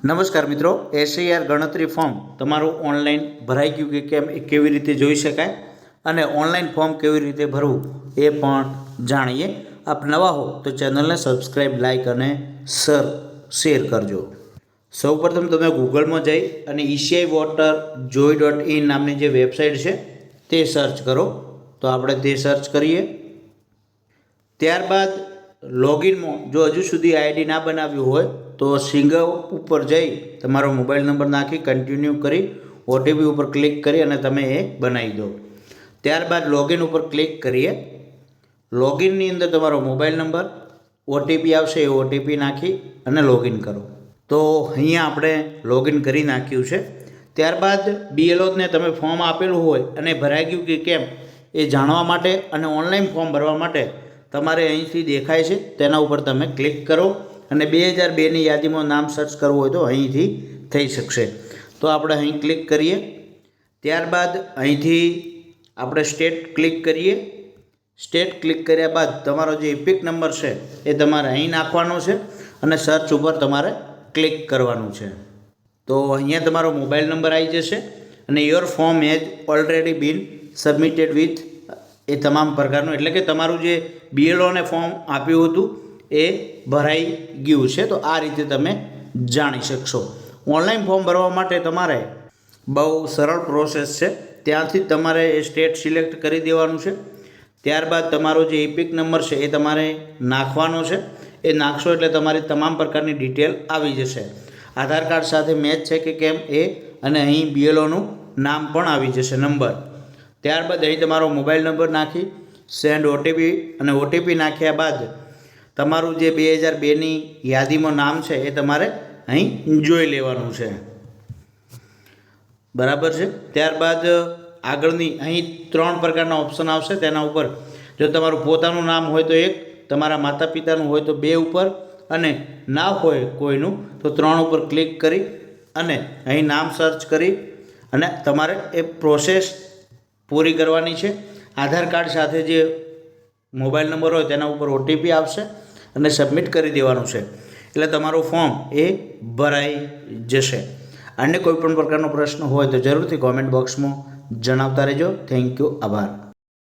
નમસ્કાર મિત્રો, એસઆઈઆર ગણતરી ફોર્મ તમારું ઓનલાઈન ભરાઈ ગયું કે કેમ એ કેવી રીતે જોઈ શકાય અને ઓનલાઈન ફોર્મ કેવી રીતે ભરવું એ પણ જાણીએ. આપ નવા હો તો ચેનલને સબસ્ક્રાઈબ, લાઇક અને શેર કરજો. સૌપ્રથમ તમે ગૂગલમાં જઈ અને eci-voter.joy.in નામની જે વેબસાઇટ છે તે સર્ચ કરો. તો આપણે તે સર્ચ કરીએ. ત્યારબાદ લોગિનમાં જો હજુ સુધી આઈડી ના બનાવ્યું હોય તો સિંગલ ઉપર જઈ તમારો મોબાઈલ નંબર નાખી કન્ટિન્યુ કરી ઓટીપી ઉપર ક્લિક કરી અને તમે એ બનાવી દો. ત્યારબાદ લોગિન ઉપર ક્લિક કરીએ. લોગિનની અંદર તમારો મોબાઈલ નંબર, ઓટીપી આવશે એ ઓટીપી નાખી અને લોગિન કરો. તો અહીંયા આપણે લોગિન કરી નાખ્યું છે. ત્યારબાદ બીએલઓને તમે ફોર્મ આપેલું હોય અને ભરાઈ ગયું કે કેમ એ જાણવા માટે અને ઓનલાઈન ફોર્મ ભરવા માટે તમારે અહીંથી દેખાય છે તેના ઉપર તમે ક્લિક કરો અને 2002ની યાદીમાં નામ સર્ચ કરવું હોય તો અહીંથી થઈ શકશે. તો આપણે અહીં ક્લિક કરીએ. ત્યારબાદ અહીંથી આપણે સ્ટેટ ક્લિક કરીએ. સ્ટેટ ક્લિક કર્યા બાદ તમારો જે ઇપિક નંબર છે એ તમારે અહીં નાખવાનો છે અને સર્ચ ઉપર તમારે ક્લિક કરવાનું છે. તો અહીંયા તમારો મોબાઈલ નંબર આવી જશે અને your form has already been submitted with a તમામ પ્રકારનું, એટલે કે તમારું જે બીએલઓને ફોર્મ આપ્યું હતું એ ભરાઈ ગયું છે. તો આ રીતે તમે જાણી શકશો. ઓનલાઈન ફોર્મ ભરવા માટે તમારે બહુ સરળ પ્રોસેસ છે. ત્યાંથી તમારે એ સ્ટેટ સિલેક્ટ કરી દેવાનું છે. ત્યારબાદ તમારો જે ઇપિક નંબર છે એ તમારે નાખવાનો છે. એ નાખશો એટલે તમારી તમામ પ્રકારની ડિટેલ આવી જશે. આધાર કાર્ડ સાથે મેચ છે કે કેમ એ, અને અહીં બીએલઓનું નામ પણ આવી જશે, નંબર. ત્યારબાદ અહીં તમારો મોબાઈલ નંબર નાખી સેન્ડ ઓટીપી, અને ઓટીપી નાખ્યા બાદ તમારું જે 2002ની યાદીમાં નામ છે એ તમારે અહીં જોઈ લેવાનું છે. બરાબર છે. ત્યારબાદ આગળની અહીં 3 પ્રકારના ઓપ્શન આવશે. તેના ઉપર જો તમારું પોતાનું નામ હોય તો 1, તમારા માતા પિતાનું હોય તો 2 ઉપર, અને ના હોય કોઈનું તો 3 ઉપર ક્લિક કરી અને અહીં નામ સર્ચ કરી અને તમારે એ પ્રોસેસ પૂરી કરવાની છે. આધાર કાર્ડ સાથે જે મોબાઈલ નંબર હોય તેના ઉપર ઓટીપી આવશે અને સબમિટ કરી દેવાનું છે. એટલે તમારું ફોર્મ એ ભરાઈ જશે. અન્ય કોઈ પણ પ્રકારનો પ્રશ્ન હોય તો જરૂરથી કોમેન્ટ બોક્સમાં જણાવતા રહેજો. Thank you. આભાર.